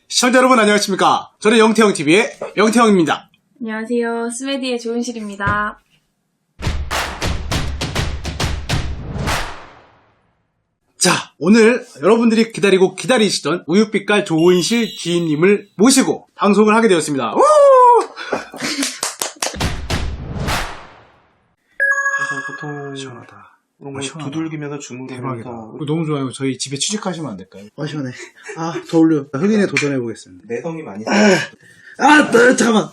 시청자 여러분 안녕하십니까? 저는 영태형TV의 영태형입니다. 안녕하세요. 스메디의 조은실입니다. 자, 오늘 여러분들이 기다리고 기다리시던 우유빛깔 조은실 주인님을 모시고 방송을 하게 되었습니다. 우! 그래서 보통 시원하다. 이런 거 시원하다. 두들기면서 대박이다. 주무르면서 이거 너무 좋아요. 저희 집에 취직하시면 안 될까요? 시원해. 더 올려. 흑인에 도전해보겠습니다. 내성이 많이 잠깐만.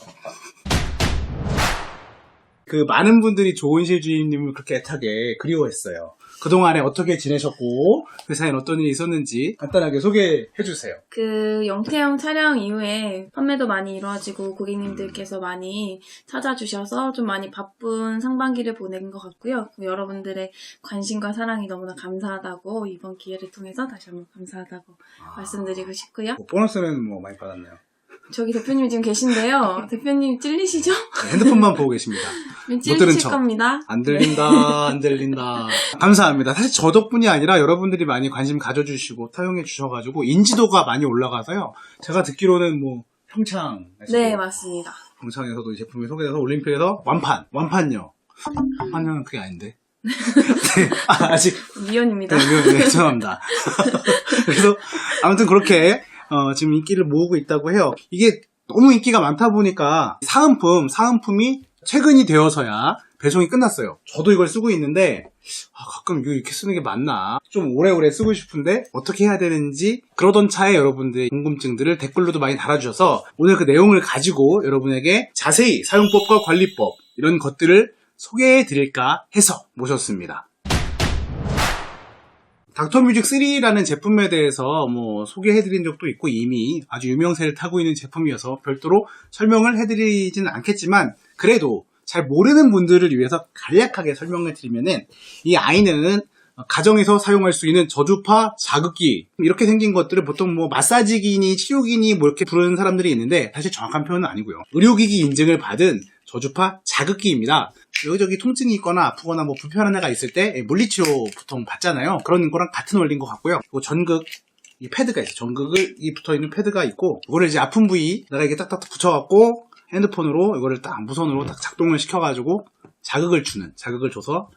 그 많은 분들이 조은실 주인님을 그렇게 애타게 그리워했어요. 그동안에 어떻게 지내셨고 그 사이엔 어떤 일이 있었는지 간단하게 소개해주세요. 그 영태형 촬영 이후에 판매도 많이 이루어지고 고객님들께서 많이 찾아주셔서 좀 많이 바쁜 상반기를 보낸 것 같고요. 여러분들의 관심과 사랑이 너무나 감사하다고 이번 기회를 통해서 다시 한번 감사하다고 말씀드리고 싶고요. 보너스는 뭐 많이 받았나요? 저기 대표님 지금 계신데요. 대표님 찔리시죠? 핸드폰만 보고 계십니다. 못 들은 찔리실 척. 겁니다. 안 들린다, 안 들린다. 감사합니다. 사실 저 덕분이 아니라 여러분들이 많이 관심 가져주시고 사용해 주셔가지고 인지도가 많이 올라가서요. 제가 듣기로는 뭐 평창, 네, 맞습니다. 평창에서도 이 제품이 소개돼서 올림픽에서 완판요. 완판은 그게 아닌데. 네, 아직 미연입니다. 네, 죄송합니다. 그래서 아무튼 그렇게 지금 인기를 모으고 있다고 해요. 이게 너무 인기가 많다 보니까 사은품이 최근이 되어서야 배송이 끝났어요. 저도 이걸 쓰고 있는데 가끔 이거 이렇게 쓰는 게 맞나? 좀 오래오래 쓰고 싶은데 어떻게 해야 되는지 그러던 차에 여러분들의 궁금증들을 댓글로도 많이 달아주셔서 오늘 그 내용을 가지고 여러분에게 자세히 사용법과 관리법 이런 것들을 소개해 드릴까 해서 모셨습니다. 닥터뮤직3라는 제품에 대해서 뭐 소개해드린 적도 있고 이미 아주 유명세를 타고 있는 제품이어서 별도로 설명을 해드리지는 않겠지만 그래도 잘 모르는 분들을 위해서 간략하게 설명을 드리면은 이 아이는 가정에서 사용할 수 있는 저주파 자극기 이렇게 생긴 것들을 보통 뭐 마사지기니 치료기니 뭐 이렇게 부르는 사람들이 있는데 사실 정확한 표현은 아니고요. 의료기기 인증을 받은 저주파 자극기입니다. 여기저기 통증이 있거나 아프거나 뭐 불편한 애가 있을 때 물리치료 보통 받잖아요. 그런 거랑 같은 원리인 것 같고요. 그리고 전극 이 패드가 있어요. 전극이 붙어있는 패드가 있고 이거를 이제 아픈 부위에다가 이렇게 딱딱 붙여갖고 핸드폰으로 이거를 딱 무선으로 딱 작동을 시켜가지고 자극을 줘서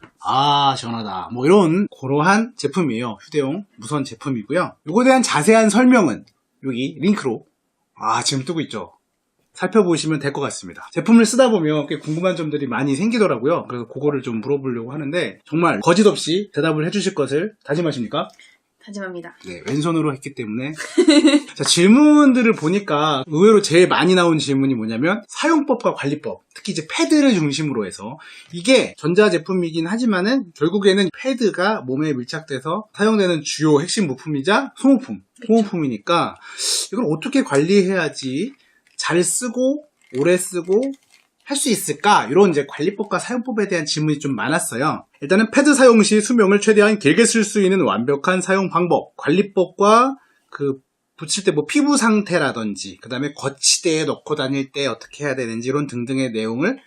시원하다 뭐 이런 그러한 제품이에요. 휴대용 무선 제품이고요. 이거에 대한 자세한 설명은 여기 링크로 지금 뜨고 있죠. 살펴보시면 될 것 같습니다. 제품을 쓰다 보면 꽤 궁금한 점들이 많이 생기더라고요. 그래서 그거를 좀 물어보려고 하는데 정말 거짓 없이 대답을 해주실 것을 다짐하십니까? 다짐합니다. 네, 왼손으로 했기 때문에 자, 질문들을 보니까 의외로 제일 많이 나온 질문이 뭐냐면 사용법과 관리법, 특히 이제 패드를 중심으로 해서 이게 전자제품이긴 하지만은 결국에는 패드가 몸에 밀착돼서 사용되는 주요 핵심 부품이자 소모품이니까 이걸 어떻게 관리해야지 잘 쓰고 오래 쓰고 할 수 있을까? 이런 이제 관리법과 사용법에 대한 질문이 좀 많았어요. 일단은 패드 사용 시 수명을 최대한 길게 쓸 수 있는 완벽한 사용 방법, 관리법과 그 붙일 때 뭐 피부 상태라든지 그 다음에 거치대에 넣고 다닐 때 어떻게 해야 되는지 이런 등등의 내용을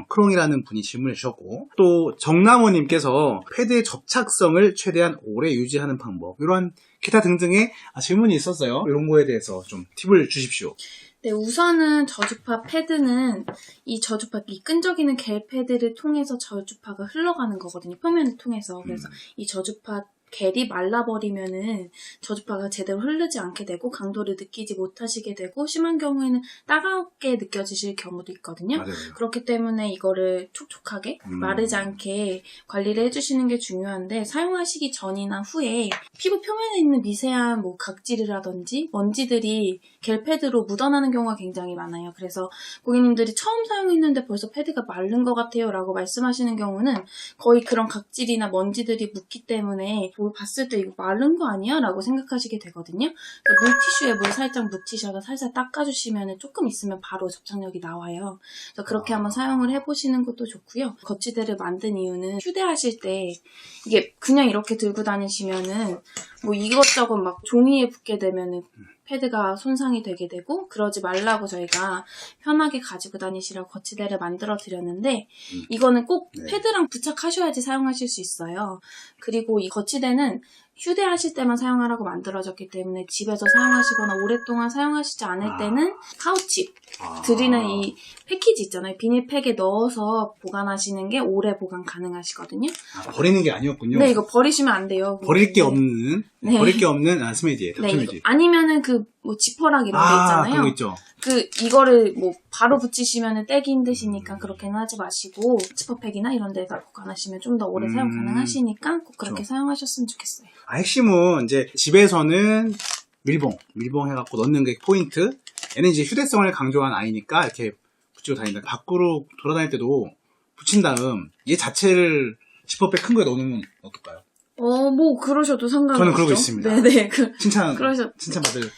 크롱이라는 분이 질문을 주셨고 또 정남호님께서 패드의 접착성을 최대한 오래 유지하는 방법 이런 기타 등등의 질문이 있었어요. 이런 거에 대해서 좀 팁을 주십시오. 네, 우선은 저주파 패드는 이 끈적이는 겔 패드를 통해서 저주파가 흘러가는 거거든요. 표면을 통해서. 그래서 이 저주파 겔이 말라버리면은 저주파가 제대로 흐르지 않게 되고 강도를 느끼지 못하시게 되고 심한 경우에는 따갑게 느껴지실 경우도 있거든요. 맞아요. 그렇기 때문에 이거를 촉촉하게 마르지 않게 관리를 해주시는 게 중요한데 사용하시기 전이나 후에 피부 표면에 있는 미세한 뭐 각질이라든지 먼지들이 겔 패드로 묻어나는 경우가 굉장히 많아요. 그래서 고객님들이 처음 사용했는데 벌써 패드가 마른 것 같아요 라고 말씀하시는 경우는 거의 그런 각질이나 먼지들이 묻기 때문에 봤을 때 이거 마른 거 아니야? 라고 생각하시게 되거든요. 그러니까 물티슈에 물 살짝 묻히셔서 살살 닦아주시면 조금 있으면 바로 접착력이 나와요. 그래서 그렇게 한번 사용을 해보시는 것도 좋고요. 거치대를 만든 이유는 휴대하실 때 이게 그냥 이렇게 들고 다니시면은 뭐 이것저것 막 종이에 붙게 되면은 패드가 손상이 되게 되고 그러지 말라고 저희가 편하게 가지고 다니시라고 거치대를 만들어 드렸는데 이거는 꼭 패드랑 부착하셔야지 사용하실 수 있어요. 그리고 이 거치대는 휴대하실 때만 사용하라고 만들어졌기 때문에 집에서 사용하시거나 오랫동안 사용하시지 않을 때는 파우치 드리는 이 패키지 있잖아요. 비닐팩에 넣어서 보관하시는 게 오래 보관 가능하시거든요. 버리는 게 아니었군요. 네, 이거 버리시면 안 돼요. 버릴 게 없는 네. 버릴 게 없는 스메디에 네, 닥터뮤직. 아니면은 그 뭐 지퍼락 이런 데 있잖아요. 그런 거 있죠. 이거를 뭐 바로 붙이시면은 떼기 힘드시니까 그렇게는 하지 마시고 지퍼팩이나 이런 데다 보관하시면 좀 더 오래 사용 가능하시니까 꼭 그렇게 그렇죠. 사용하셨으면 좋겠어요. 핵심은 이제 집에서는 밀봉 해갖고 넣는 게 포인트. 얘는 이제 휴대성을 강조한 아이니까 이렇게 붙이고 다닌다. 밖으로 돌아다닐 때도 붙인 다음 얘 자체를 지퍼백 큰 거에 넣으면 어떨까요? 뭐 그러셔도 상관없죠. 저는 그러고 있습니다. 네네. 칭찬 그러셔- 받을.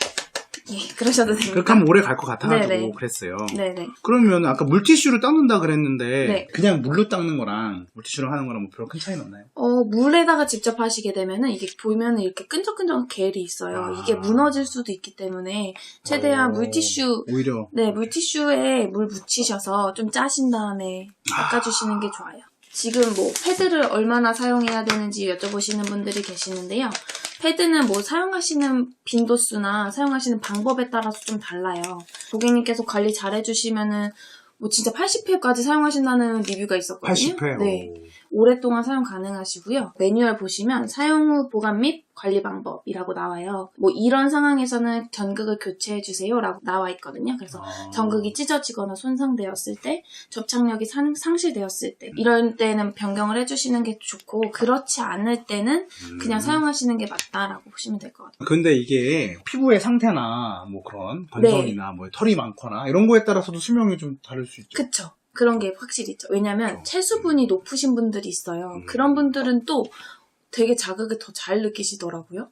예, 그러셔도 됩니다. 그렇게 하면 오래 갈 것 같아가지고 네네. 그랬어요. 네네. 그러면 아까 물티슈를 닦는다 그랬는데 네. 그냥 물로 닦는 거랑 물티슈로 하는 거랑 뭐 별로 큰 차이는 없나요? 물에다가 직접 하시게 되면은 이게 보면은 이렇게 끈적끈적한 겔이 있어요. 이게 무너질 수도 있기 때문에 최대한 물티슈, 오히려 네, 물티슈에 물 묻히셔서 좀 짜신 다음에 닦아주시는 게 좋아요. 지금 뭐 패드를 얼마나 사용해야 되는지 여쭤보시는 분들이 계시는데요. 패드는 뭐 사용하시는 빈도수나 사용하시는 방법에 따라서 좀 달라요. 고객님께서 관리 잘 해주시면은 뭐 진짜 80회까지 사용하신다는 리뷰가 있었거든요. 80회. 네. 오랫동안 사용 가능하시고요. 매뉴얼 보시면 사용 후 보관 및 관리 방법이라고 나와요. 뭐 이런 상황에서는 전극을 교체해주세요 라고 나와 있거든요. 그래서 전극이 찢어지거나 손상되었을 때, 접착력이 상실되었을 때 이런 때는 변경을 해주시는 게 좋고 그렇지 않을 때는 그냥 사용하시는 게 맞다라고 보시면 될 것 같아요. 근데 이게 피부의 상태나 뭐 그런 건선이나 뭐 털이 많거나 이런 거에 따라서도 수명이 좀 다를 수 있죠. 그쵸. 그런 게 확실히 있죠. 왜냐면 그렇죠. 체수분이 높으신 분들이 있어요. 그런 분들은 또 되게 자극을 더 잘 느끼시더라고요.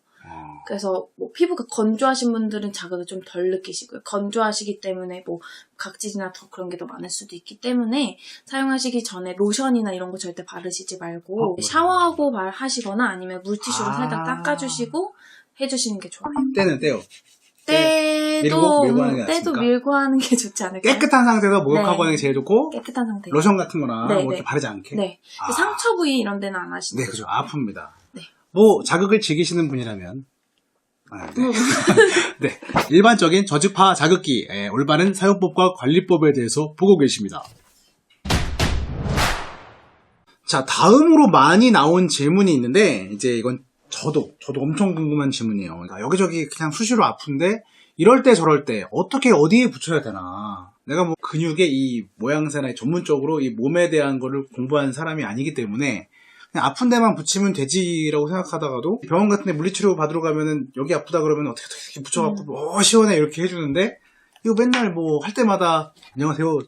그래서 뭐 피부가 건조하신 분들은 자극을 좀 덜 느끼시고요. 건조하시기 때문에 뭐 각질이나 더 그런 게 더 많을 수도 있기 때문에 사용하시기 전에 로션이나 이런 거 절대 바르시지 말고 샤워하고 하시거나 아니면 물티슈로 살짝 닦아주시고 해주시는 게 좋아요. 때는 떼요. 때도 밀고 하는 게 낫습니까? 밀고 하는 게 좋지 않을까요? 깨끗한 상태에서 목욕하고 네. 하는 게 제일 좋고 깨끗한 상태. 로션 같은 거나 네, 뭐 네. 이렇게 바르지 않게. 네. 그 상처 부위 이런 데는 안 하시는 네, 그죠. 아픕니다. 네. 뭐 자극을 즐기시는 분이라면 네. 일반적인 저주파 자극기의 올바른 사용법과 관리법에 대해서 보고 계십니다. 자, 다음으로 많이 나온 질문이 있는데 이제 이건 저도 엄청 궁금한 질문이에요. 그러니까 여기저기 그냥 수시로 아픈데 이럴 때 저럴 때 어떻게 어디에 붙여야 되나. 내가 뭐 근육의 이 모양새나 전문적으로 이 몸에 대한 거를 공부한 사람이 아니기 때문에 그냥 아픈 데만 붙이면 되지라고 생각하다가도 병원 같은 데 물리치료 받으러 가면은 여기 아프다 그러면 어떻게 붙여갖고 시원해 이렇게 해주는데 이거 맨날 뭐 할 때마다 안녕하세요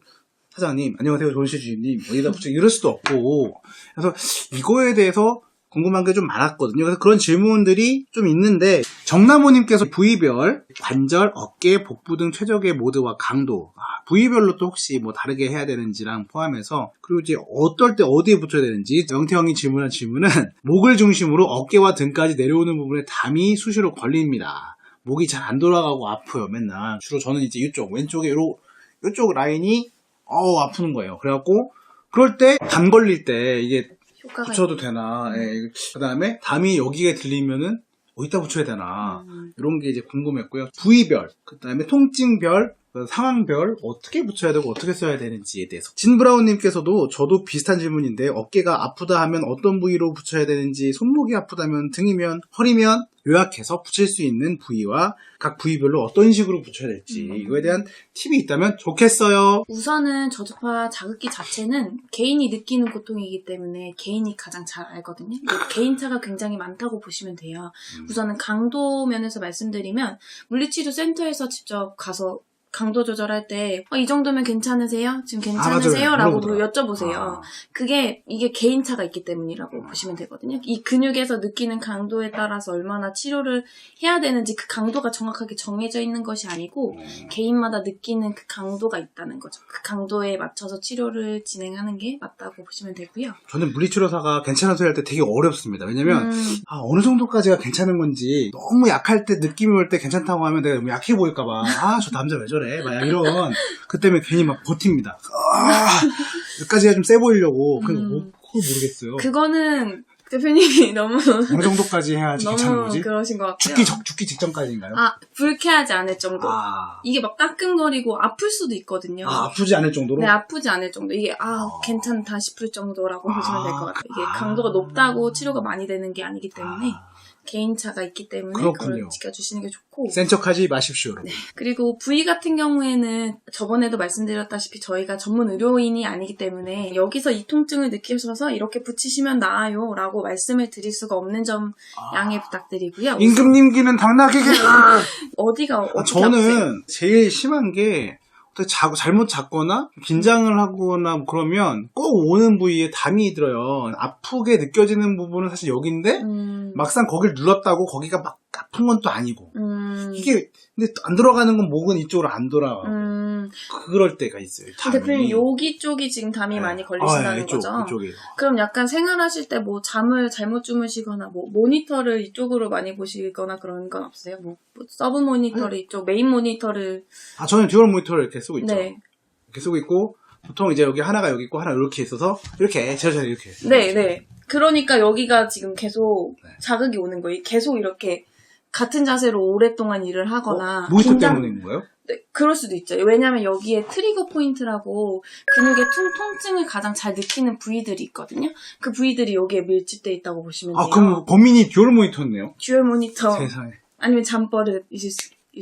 사장님, 안녕하세요 조은씨 주임님 어디다 붙여 이럴 수도 없고 그래서 이거에 대해서 궁금한 게 좀 많았거든요. 그래서 그런 질문들이 좀 있는데 정나무님께서 부위별, 관절, 어깨, 복부 등 최적의 모드와 강도 부위별로 또 혹시 뭐 다르게 해야 되는지랑 포함해서 그리고 이제 어떨 때 어디에 붙여야 되는지 영태형이 질문한 질문은 목을 중심으로 어깨와 등까지 내려오는 부분에 담이 수시로 걸립니다. 목이 잘 안 돌아가고 아파요 맨날. 주로 저는 이제 이쪽 왼쪽에 이쪽 라인이 아프는 거예요. 그래갖고 그럴 때 담 걸릴 때 이게 효과가 붙여도 되나. 그 다음에 담이 여기에 들리면은 어디다 붙여야 되나. 이런 게 이제 궁금했고요. 부위별, 그 다음에 통증별, 상황별 어떻게 붙여야 되고 어떻게 써야 되는지에 대해서 진브라운님께서도 저도 비슷한 질문인데 어깨가 아프다 하면 어떤 부위로 붙여야 되는지 손목이 아프다면 등이면 허리면 요약해서 붙일 수 있는 부위와 각 부위별로 어떤 식으로 붙여야 될지 이거에 대한 팁이 있다면 좋겠어요. 우선은 저주파 자극기 자체는 개인이 느끼는 고통이기 때문에 개인이 가장 잘 알거든요. 개인차가 굉장히 많다고 보시면 돼요. 우선은 강도 면에서 말씀드리면 물리치료 센터에서 직접 가서 강도 조절할 때 이 정도면 괜찮으세요? 지금 괜찮으세요? 맞아요. 라고 물어보더라. 여쭤보세요. 이게 개인차가 있기 때문이라고 보시면 되거든요. 이 근육에서 느끼는 강도에 따라서 얼마나 치료를 해야 되는지 그 강도가 정확하게 정해져 있는 것이 아니고 개인마다 느끼는 그 강도가 있다는 거죠. 그 강도에 맞춰서 치료를 진행하는 게 맞다고 보시면 되고요. 저는 물리치료사가 괜찮은 소리 할 때 되게 어렵습니다. 왜냐면 어느 정도까지가 괜찮은 건지 너무 약할 때 느낌이 올 때 괜찮다고 하면 내가 너무 약해 보일까봐 저 남자 왜 저래 막 이런 그 때문에 괜히 막 버팁니다. 여기까지가 좀 세 보이려고 그걸 모르겠어요. 그거는 대표님이 너무 어느 정도까지 해야지 괜찮은 너무 거지? 그러신 것 같고요. 죽기 직전까지인가요? 불쾌하지 않을 정도. 아, 이게 막 따끔거리고 아플 수도 있거든요. 아프지 않을 정도로? 네, 아프지 않을 정도. 이게 괜찮다 싶을 정도라고 보시면 될 것 같아요. 이게 강도가 높다고 치료가 많이 되는 게 아니기 때문에 개인차가 있기 때문에 그렇군요. 그걸 지켜주시는 게 좋고. 센 척하지 마십시오, 여러분. 그리고 부위 같은 경우에는 저번에도 말씀드렸다시피 저희가 전문 의료인이 아니기 때문에 여기서 이 통증을 느끼셔서 이렇게 붙이시면 나아요 라고 말씀을 드릴 수가 없는 점 양해 부탁드리고요. 임금님기는 당나귀게. 어디가 어떻게 저는 아프세요? 제일 심한 게 잘못 잤거나 긴장을 하거나 뭐 그러면 꼭 오는 부위에 담이 들어요. 아프게 느껴지는 부분은 사실 여기인데 막상 거길 눌렀다고 거기가 막 아픈 건 또 아니고 이게 근데 안 들어가는 건 목은 이쪽으로 안 돌아가고 그럴 때가 있어요. 담이. 대표님 여기 쪽이 지금 담이 많이 걸리신다는 거죠? 이쪽이에요. 그럼 약간 생활하실 때 뭐 잠을 잘못 주무시거나 뭐 모니터를 이쪽으로 많이 보시거나 그런 건 없어요? 뭐 서브 모니터를 이쪽, 메인 모니터를 저는 듀얼 모니터를 이렇게 쓰고 있죠. 네. 이렇게 쓰고 있고 보통 이제 여기 하나가 여기 있고 하나 이렇게 있어서 이렇게 제가 이렇게 네. 그러니까 여기가 지금 계속 자극이 오는 거예요. 계속 이렇게 같은 자세로 오랫동안 일을 하거나 모니터 때문인 거예요? 네, 그럴 수도 있죠. 왜냐면 여기에 트리거 포인트라고 근육의 통증을 가장 잘 느끼는 부위들이 있거든요. 그 부위들이 여기에 밀집돼 있다고 보시면 돼요. 그럼 범인이 듀얼 모니터네요? 듀얼 모니터 세상에. 아니면 잠버릇일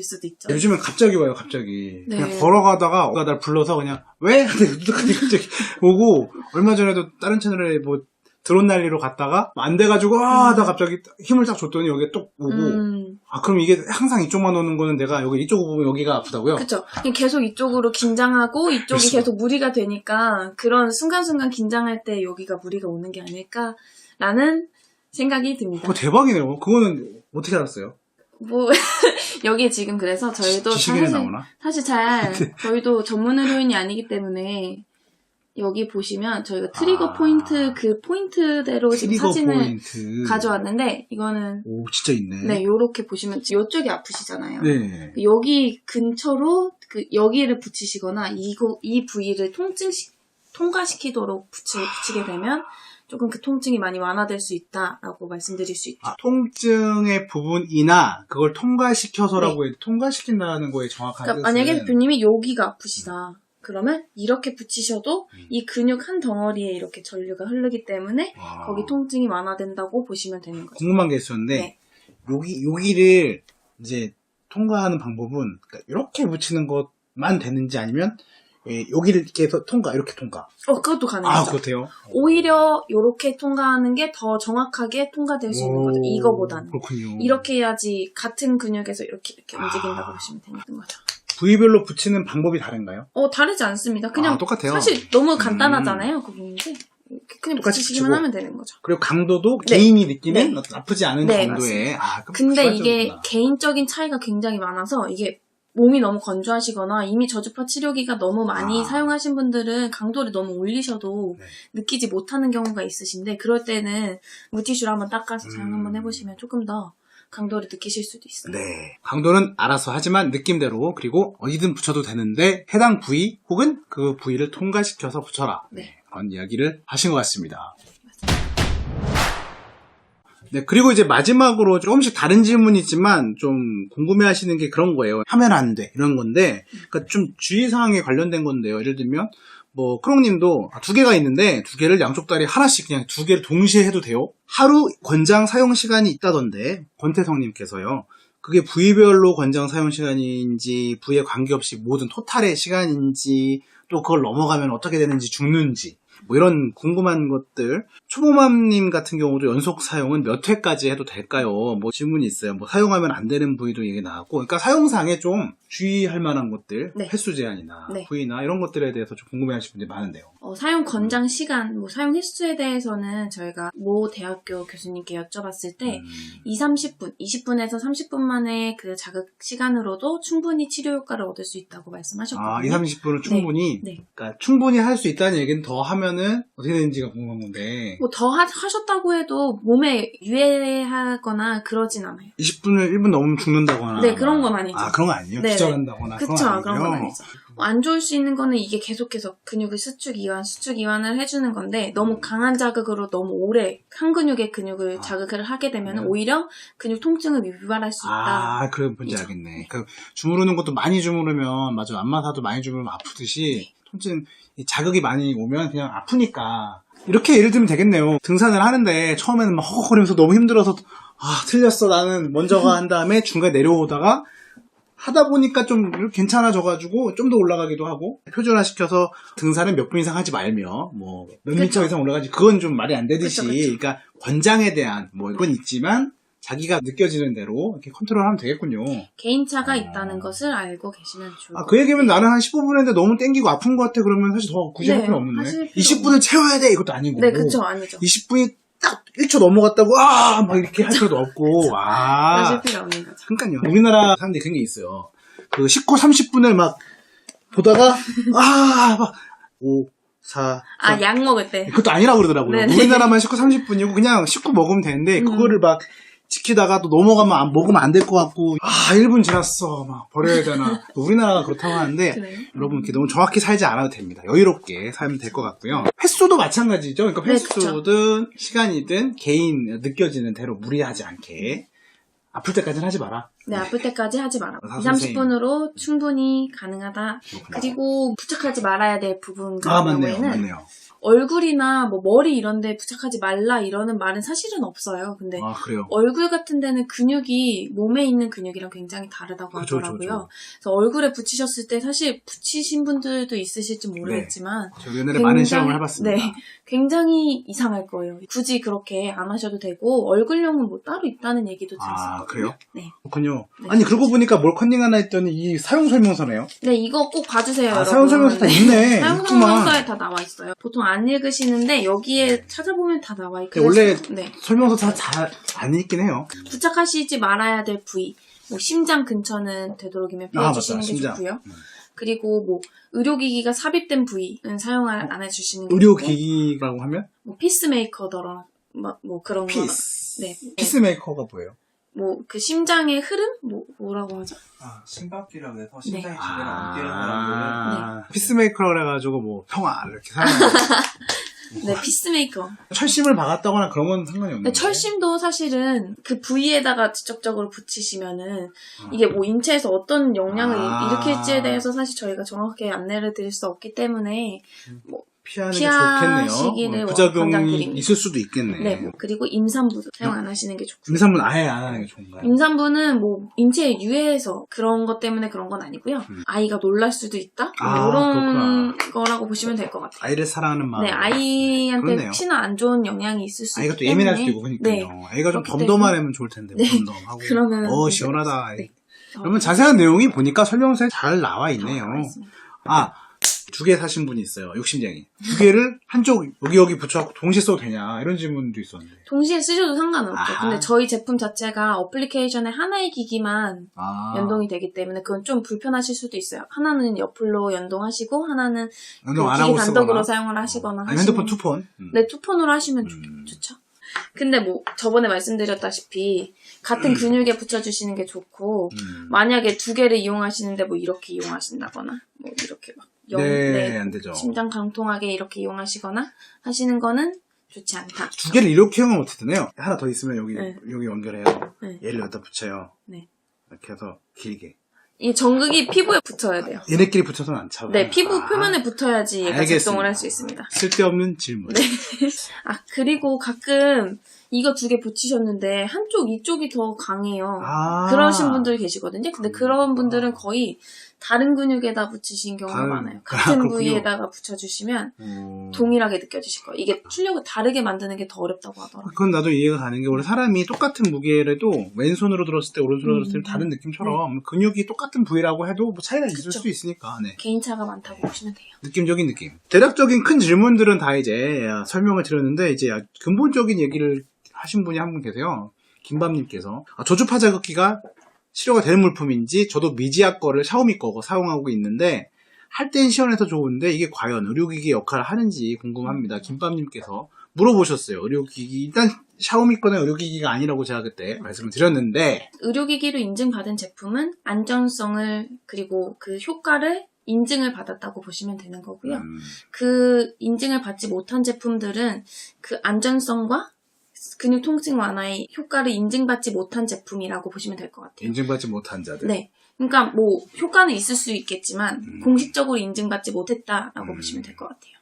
수도 있죠. 요즘엔 갑자기 와요, 갑자기. 네. 그냥 걸어가다가 누가 날 불러서 그냥 왜? 근데 갑자기 오고 얼마 전에도 다른 채널에 뭐 드론 날리러 갔다가 안 돼가지고 나 갑자기 힘을 딱 줬더니 여기에 뚝 오고 그럼 이게 항상 이쪽만 오는 거는 내가 여기 이쪽 부분 여기가 아프다고요? 그쵸. 계속 이쪽으로 긴장하고 이쪽이 그렇죠. 계속 무리가 되니까 그런 순간순간 긴장할 때 여기가 무리가 오는 게 아닐까라는 생각이 듭니다. 그거 대박이네요. 그거는 어떻게 알았어요? 뭐 여기 지금 그래서 저희도 지식인에 나오나? 사실 잘 저희도 전문 의료인이 아니기 때문에 여기 보시면 저희가 트리거 포인트 그 포인트대로 지금 트리거 사진을 포인트. 가져왔는데 이거는 오 진짜 있네. 네 요렇게 보시면 이쪽이 아프시잖아요. 네. 여기 근처로 여기를 붙이시거나 이 부위를 통과시키도록 붙이게 되면 조금 그 통증이 많이 완화될 수 있다라고 말씀드릴 수 있죠. 통증의 부분이나 그걸 통과시켜서라고 해도 통과시킨다는 거에 정확한 그러니까 뜻은 만약에 대표님이 여기가 아프시다. 그러면 이렇게 붙이셔도 이 근육 한 덩어리에 이렇게 전류가 흐르기 때문에 거기 통증이 완화된다고 보시면 되는 거죠. 궁금한 게 있었는데 네. 여기를 이제 통과하는 방법은 그러니까 이렇게 붙이는 것만 되는지 아니면 여기를 이렇게 해서 이렇게 통과. 그것도 가능하죠. 그렇대요. 오히려 이렇게 통과하는 게 더 정확하게 통과될 수 있는 거죠. 이거보다는. 그렇군요. 이렇게 해야지 같은 근육에서 이렇게 움직인다고 보시면 되는 거죠. 부위별로 붙이는 방법이 다른가요? 다르지 않습니다. 그냥 똑같아요. 사실 너무 간단하잖아요. 그 부분인데 그냥 똑같이 붙이시기만 붙이고. 하면 되는 거죠. 그리고 강도도 네. 개인이 느끼는 네. 어떤 아프지 않은 네, 정도의. 근데 이게 주관적이구나. 개인적인 차이가 굉장히 많아서 이게 몸이 너무 건조하시거나 이미 저주파 치료기가 너무 많이 사용하신 분들은 강도를 너무 올리셔도 느끼지 못하는 경우가 있으신데 그럴 때는 물티슈로 한번 닦아서 사용 한번 해보시면 조금 더 강도를 느끼실 수도 있어요. 네. 강도는 알아서 하지만 느낌대로 그리고 어디든 붙여도 되는데 해당 부위 혹은 그 부위를 통과시켜서 붙여라. 네. 그런 이야기를 하신 것 같습니다. 네, 그리고 이제 마지막으로 조금씩 다른 질문이지만 좀 궁금해 하시는 게 그런 거예요. 하면 안 돼. 이런 건데, 그러니까 좀 주의사항에 관련된 건데요. 예를 들면, 크롱님도 2개가 있는데, 2개를 양쪽 다리 하나씩 그냥 2개를 동시에 해도 돼요. 하루 권장 사용 시간이 있다던데, 권태성님께서요. 그게 부위별로 권장 사용 시간인지, 부위에 관계없이 모든 토탈의 시간인지, 또 그걸 넘어가면 어떻게 되는지 죽는지, 뭐 이런 궁금한 것들. 초보맘님 같은 경우도 연속 사용은 몇 회까지 해도 될까요? 뭐 질문이 있어요. 뭐 사용하면 안 되는 부위도 얘기 나왔고, 그러니까 사용상에 좀 주의할 만한 것들, 네. 횟수 제한이나 네. 부위나 이런 것들에 대해서 좀 궁금해하시는 분들이 많은데요. 사용 권장 시간, 사용 횟수에 대해서는 저희가 모 대학교 교수님께 여쭤봤을 때 30분, 20분에서 30분 만에 그 자극 시간으로도 충분히 치료 효과를 얻을 수 있다고 말씀하셨거든요. 30분은 충분히, 네. 그러니까 충분히 할 수 있다는 얘기는 더 하면은 어떻게 되는지가 궁금한 건데, 더 하셨다고 해도 몸에 유해하거나 그러진 않아요. 20분을 1분 넘으면 죽는다거나. 네, 그런 건 아니죠. 그런 거 아니에요? 네, 기절한다거나 그쵸, 그런 그런 건 아니죠. 안 좋을 수 있는 거는 이게 계속해서 근육을 수축 이완을 해주는 건데 너무 강한 자극으로 너무 오래 한 근육의 근육을 자극을 하게 되면 오히려 근육 통증을 유발할 수 있다. 그래 뭔지 그죠. 알겠네. 그 주무르는 것도 많이 주무르면 맞아 안마사도 많이 주무르면 아프듯이 통증 이 자극이 많이 오면 그냥 아프니까 이렇게 예를 들면 되겠네요. 등산을 하는데 처음에는 막 허걱거리면서 너무 힘들어서 틀렸어 나는 먼저가 한 다음에 중간에 내려오다가 하다 보니까 좀 괜찮아져가지고 좀 더 올라가기도 하고 표준화시켜서 등산은 몇 분 이상 하지 말며 뭐 몇 미터 이상 올라가지 그건 좀 말이 안 되듯이 그쵸. 그러니까 권장에 대한 뭐 이건 있지만 자기가 느껴지는 대로 이렇게 컨트롤하면 되겠군요. 개인차가 있다는 것을 알고 계시면 좋을 것 그 얘기면 나는 한 15분 했는데 너무 땡기고 아픈 것 같아 그러면 사실 더 굳이 할 네, 필요 없는데 하실 필요 20분을 채워야 돼 이것도 아니고 네, 그쵸, 아니죠. 20분이 딱 1초 넘어갔다고 막 이렇게 할 필요도 없고 하실 필요 없는 거죠. 그러니까요. 우리나라 사람들이 그런 게 있어요. 그 식후 30분을 막 보다가 막 5, 4 약 먹을 때. 그것도 아니라고 그러더라고요. 네네. 우리나라만 식후 30분이고 그냥 식후 먹으면 되는데 그거를 막 지키다가 또 넘어가면 먹으면 안 될 것 같고 1분 지났어 막 버려야 되나. 우리나라가 그렇다고 하는데 그래요? 여러분 이렇게 너무 정확히 살지 않아도 됩니다. 여유롭게 살면 될 것 같고요. 횟수도 마찬가지죠. 그러니까 네, 횟수든 시간이든 개인 느껴지는 대로 무리하지 않게 아플 때까지는 하지 마라. 네, 아플 때까지 하지 마라. 2, 선생님. 30분으로 충분히 가능하다. 그리고 부착하지 말아야 될 부분 같은 경우에는 맞네요. 얼굴이나 뭐 머리 이런 데 부착하지 말라 이러는 말은 사실은 없어요. 근데 그래요. 얼굴 같은 데는 근육이 몸에 있는 근육이랑 굉장히 다르다고 그쵸, 하더라고요. 그쵸. 그래서 얼굴에 붙이셨을 때 사실 붙이신 분들도 있으실지 모르겠지만 저 옛날에 많은 실험을 해봤습니다. 네, 굉장히 이상할 거예요. 굳이 그렇게 안 하셔도 되고 얼굴용은 뭐 따로 있다는 얘기도 들었었거든요. 그래요? 네. 그렇군요. 네. 아니 그러고 보니까 뭘 컨닝 하나 했더니 이 사용 설명서네요. 네, 이거 꼭 봐주세요, 여러분. 사용 설명서 다 있네. 사용 있구만. 설명서에 다 나와 있어요. 보통 안 읽으시는데 여기에 찾아보면 다 나와 있고. 원래 네. 설명서 다 잘 안 읽긴 해요. 부착하시지 말아야 될 부위. 뭐 심장 근처는 되도록이면 피해주시는 맞다, 게 심장. 좋고요. 그리고 뭐 의료기기가 삽입된 부위는 사용 안 해주시는 게 좋고. 의료기기라고 하면? 뭐 피스메이커더라. 뭐 그런 거. 네. 피스메이커가 뭐예요? 뭐 그 심장의 흐름? 뭐라고 하죠? 심박기라고 해서 네. 심장이 제대로 안 뛰는 사람들은 피스메이커라고 해가지고 뭐 평화 이렇게 사용하는 네, 피스메이커. 철심을 박았다거나 그런 건 상관이 없는데. 근데 철심도 사실은 그 부위에다가 직접적으로 붙이시면은 이게 뭐 인체에서 어떤 영향을 일으킬지에 대해서 사실 저희가 정확하게 안내를 드릴 수 없기 때문에 뭐 피하는 게 피하시기를 좋겠네요. 부작용이 권장드립니다. 있을 수도 있겠네. 네, 그리고 임산부도 사용 안 하시는 게 좋고요. 임산부는 아예 안 하는 게 좋은가요? 임산부는 뭐 인체에 유해해서 그런 것 때문에 그런 건 아니고요. 아이가 놀랄 수도 있다? 이런 거라고 보시면 될 것 같아요. 아이를 사랑하는 마음. 네, 아이한테 그렇네요. 혹시나 안 좋은 영향이 있을 수 아이가 있기 또 예민할 때문에 수도 있고 그러니까요. 네, 아이가 좀 그렇기 덤덤하면 좋을 텐데 네. 덤덤하고. 그러면 시원하다. 네. 그러면 자세한 내용이 보니까 설명서에 잘 나와 있네요. 알겠습니다. 2개 사신 분이 있어요. 욕심쟁이. 2개를 한쪽 여기 붙여갖고 동시에 써도 되냐 이런 질문도 있었는데. 동시에 쓰셔도 상관없죠. 아하. 근데 저희 제품 자체가 어플리케이션에 하나의 기기만 연동이 되기 때문에 그건 좀 불편하실 수도 있어요. 하나는 옆으로 연동하시고 하나는 연동 안 기기 하고 단독으로 쓰거나. 사용을 하시거나 아니, 핸드폰 하시면- 투폰. 네, 투폰으로 하시면 좋죠. 근데 뭐 저번에 말씀드렸다시피 같은 근육에 붙여주시는 게 좋고 만약에 2개를 이용하시는데 뭐 이렇게 이용하신다거나 뭐 이렇게 막 네, 안 되죠. 심장 강통하게 이렇게 이용하시거나 하시는 거는 좋지 않다. 2개를 이렇게 이용하면 어떻게 되나요? 하나 더 있으면 여기 네. 연결해요. 네. 얘를 갖다 붙여요. 네. 이렇게 해서 길게. 이 전극이 피부에 붙어야 돼요. 얘네끼리 붙여서는 안 차고. 네, 피부 표면에 붙어야지 얘가 알겠습니다. 작동을 할 수 있습니다. 쓸데없는 질문. 네. 그리고 가끔 이거 2개 붙이셨는데 이쪽이 더 강해요. 그러신 분들 계시거든요. 근데 그런 분들은 거의 다른 근육에다 붙이신 경우가 많아요. 같은 그렇군요. 부위에다가 붙여주시면 동일하게 느껴지실 거예요. 이게 출력을 다르게 만드는 게 더 어렵다고 하더라고요. 그건 나도 이해가 가는 게 원래 사람이 똑같은 무게라도 왼손으로 들었을 때 오른손으로 들었을 때 다른 느낌처럼 근육이 똑같은 부위라고 해도 뭐 차이가 있을 그쵸. 수도 있으니까. 네. 개인차가 많다고 보시면 돼요. 느낌적인 느낌. 대략적인 큰 질문들은 다 이제 설명을 드렸는데 이제 근본적인 얘기를 하신 분이 한 분 계세요. 김밤님께서 저주파 자극기가 치료가 되는 물품인지 저도 미지아 거를 샤오미 거 사용하고 있는데 할 땐 시원해서 좋은데 이게 과연 의료기기 역할을 하는지 궁금합니다. 김밤님께서 물어보셨어요. 의료기기 일단 샤오미 거는 의료기기가 아니라고 제가 그때 말씀을 드렸는데 의료기기로 인증받은 제품은 안전성을 그리고 그 효과를 인증을 받았다고 보시면 되는 거고요. 그 인증을 받지 못한 제품들은 그 안전성과 근육 통증 완화의 효과를 인증받지 못한 제품이라고 보시면 될 것 같아요. 인증받지 못한 자들. 네. 그러니까 뭐 효과는 있을 수 있겠지만 공식적으로 인증받지 못했다라고 보시면 될 것 같아요.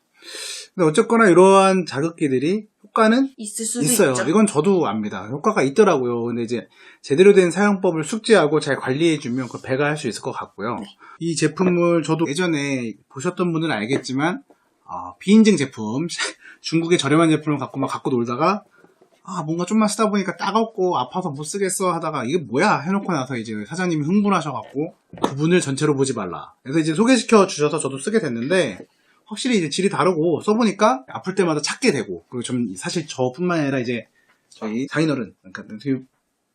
근데 어쨌거나 이러한 자극기들이 효과는 있을 수도 있어요. 있죠. 이건 저도 압니다. 효과가 있더라고요. 근데 이제 제대로 된 사용법을 숙지하고 잘 관리해주면 그걸 배가할 수 있을 것 같고요. 네. 이 제품을 저도 예전에 보셨던 분들은 알겠지만 비인증 제품, 중국의 저렴한 제품을 갖고 놀다가 뭔가 좀만 쓰다 보니까 따갑고 아파서 못 쓰겠어 하다가 이게 뭐야 해놓고 나서 이제 사장님이 흥분하셔갖고 부분을 전체로 보지 말라. 그래서 이제 소개시켜 주셔서 저도 쓰게 됐는데 확실히 이제 질이 다르고 써보니까 아플 때마다 찾게 되고 그리고 좀 사실 저뿐만 아니라 이제 저희 장인어른 그러니까 되게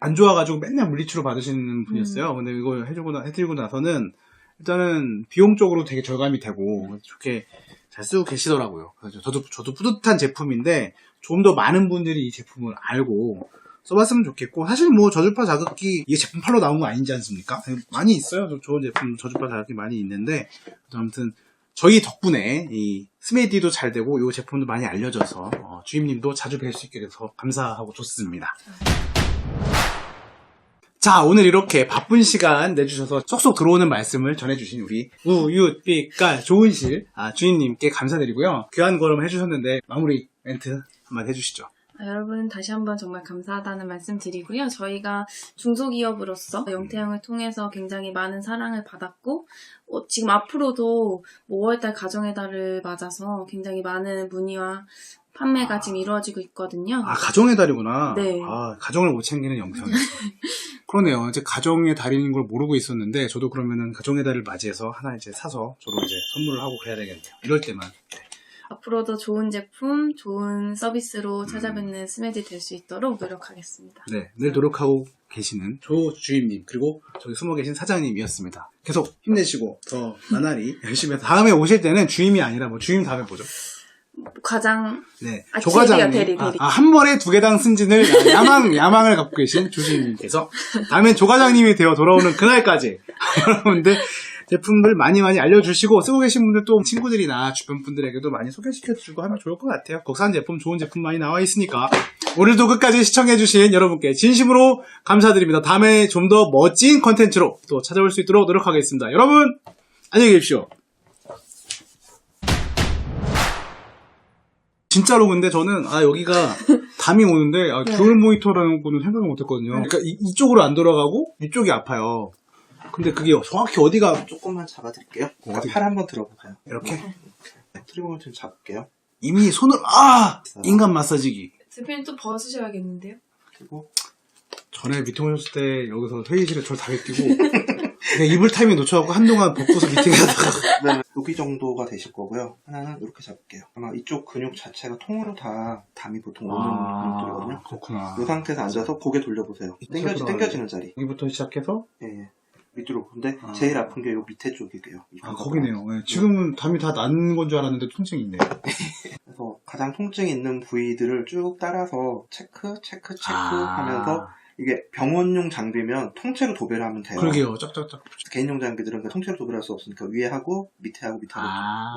안 좋아가지고 맨날 물리치료 받으시는 분이었어요. 근데 이거 해드리고 나서는 일단은 비용적으로 되게 절감이 되고 좋게 잘 쓰고 계시더라고요. 그래서 저도 뿌듯한 제품인데 좀 더 많은 분들이 이 제품을 알고 써봤으면 좋겠고 사실 뭐 저주파 자극기 이게 제품팔로 나온 거 아니지 않습니까? 많이 있어요. 좋은 제품 저주파 자극기 많이 있는데 아무튼 저희 덕분에 이 스메디도 잘 되고 이 제품도 많이 알려져서 주임님도 자주 뵐 수 있게 돼서 감사하고 좋습니다. 자, 오늘 이렇게 바쁜 시간 내주셔서 쏙쏙 들어오는 말씀을 전해주신 우리 우유빛깔 좋은실 주인님께 감사드리고요. 귀한 걸음 해주셨는데 마무리 멘트 한번 해주시죠. 여러분 다시 한번 정말 감사하다는 말씀 드리고요. 저희가 중소기업으로서 영태형을 통해서 굉장히 많은 사랑을 받았고 지금 앞으로도 5월달 가정의 달을 맞아서 굉장히 많은 문의와 판매가 지금 이루어지고 있거든요. 가정의 달이구나. 네. 가정을 못 챙기는 영태형이었어요. 그러네요. 이제 가정의 달인 걸 모르고 있었는데 저도 그러면은 가정의 달을 맞이해서 하나 이제 사서 저도 이제 선물을 하고 그래야 되겠네요. 이럴 때만. 앞으로도 좋은 제품, 좋은 서비스로 찾아뵙는 스메디 될 수 있도록 노력하겠습니다. 네, 늘 노력하고 계시는 조 주임님 그리고 저기 숨어 계신 사장님이었습니다. 계속 힘내시고 더 나날이 열심히 해서 다음에 오실 때는 주임이 아니라 뭐 주임 다음에 보죠. 과장, 네, 대리요, 대리. 한 번에 2개당 승진을 야망을 갖고 계신 조주임님께서 다음엔 조과장님이 되어 돌아오는 그날까지 여러분들 제품들 많이 알려주시고 쓰고 계신 분들 또 친구들이나 주변 분들에게도 많이 소개시켜주고 하면 좋을 것 같아요.国産 제품 좋은 제품 많이 나와 있으니까 오늘도 끝까지 시청해주신 여러분께 진심으로 감사드립니다. 다음에 좀 더 멋진 컨텐츠로 또 찾아올 수 있도록 노력하겠습니다. 여러분 안녕히 계십시오. 진짜로 근데 저는 여기가 담이 오는데 듀얼 모니터라는 거는 생각을 못했거든요. 그러니까 이쪽으로 안 돌아가고 이쪽이 아파요. 근데 그게 정확히 어디가 조금만 잡아드릴게요. 팔 한번 들어보세요. 이렇게 트리거를 좀 잡을게요. 이미 손을 인간 마사지기. 대표님 또 벗으셔야겠는데요? 그리고 전에 미팅 오셨을 때 여기서 회의실에 저를 다 베끼고 그냥 이불 타이밍 놓쳐갖고 한동안 벗고서 미팅하다가 여기 정도가 되실 거고요. 하나는 이렇게 잡을게요. 아마 이쪽 근육 자체가 통으로 다 담이 보통 오는 근육들이거든요. 그렇구나. 이 상태에서 앉아서 고개 돌려보세요. 당겨지는 자리. 여기부터 시작해서 예. 밑으로. 근데 제일 아픈 게 요 밑에 쪽이고요. 거기네요. 네. 지금은 담이 다 난 건 줄 알았는데 통증이 있네요. 그래서 가장 통증이 있는 부위들을 쭉 따라서 체크 하면서 이게 병원용 장비면 통째로 도배를 하면 돼요. 그러게요. 짝짝짝. 개인용 장비들은 통째로 도배를 할 수 없으니까 위에 하고 밑에 하고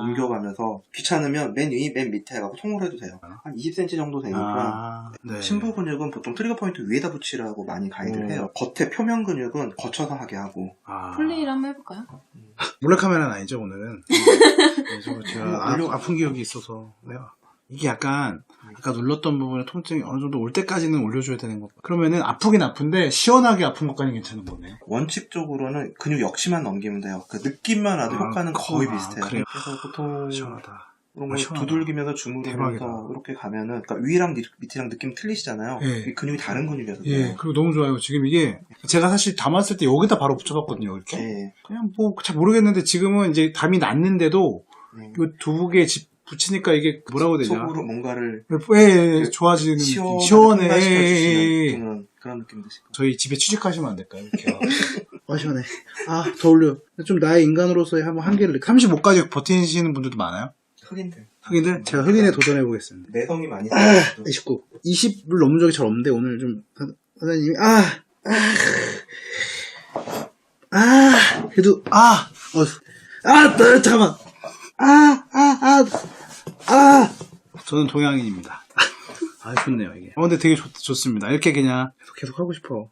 옮겨가면서 귀찮으면 맨 위, 맨 밑에 하고 통으로 해도 돼요. 한 20cm 정도 되니까 네. 심부 근육은 보통 트리거 포인트 위에다 붙이라고 많이 가이드를 해요. 겉에 표면 근육은 거쳐서 하게 하고. 플레이를 한번 해볼까요? 몰래카메라는 아니죠 오늘은. 제가 아픈 기억이 있어서 이게 약간 아까 눌렀던 부분에 통증이 어느 정도 올 때까지는 올려줘야 되는 거. 그러면은 아프긴 아픈데 시원하게 아픈 것까지는 괜찮은 거네. 원칙적으로는 근육 역시만 넘기면 돼요. 그 느낌만 와도 효과는 거의 비슷해요. 그래요? 그래서 보통 시원하다. 이런 거 두들기면서 주무르면서 이렇게 가면은 그러니까 위랑 밑이랑 느낌 틀리시잖아요. 예. 이 근육이 다른 근육이어서 예, 그리고 너무 좋아요. 지금 이게 제가 사실 담았을 때 여기다 바로 붙여봤거든요. 이렇게. 예. 그냥 뭐 잘 모르겠는데 지금은 이제 담이 났는데도 이 두부게 붙이니까 이게 뭐라고 해야 되냐. 속으로 뭔가를 좋아지는 시원해 그런 느낌 드실 거예요. 저희 집에 취직하시면 안 될까요? 이렇게. 시원해. 더 올려. 좀 나의 인간으로서의 한계를 35까지 버티시는 분들도 많아요? 흑인들. 흑인들? 제가 흑인에 도전해보겠습니다. 내성이 많이 29. 20을 넘은 적이 잘 없는데, 오늘 좀, 사장님이, 그래도, 잠깐만. 저는 동양인입니다. 좋네요, 이게. 근데 되게 좋습니다. 이렇게 그냥 계속 하고 싶어.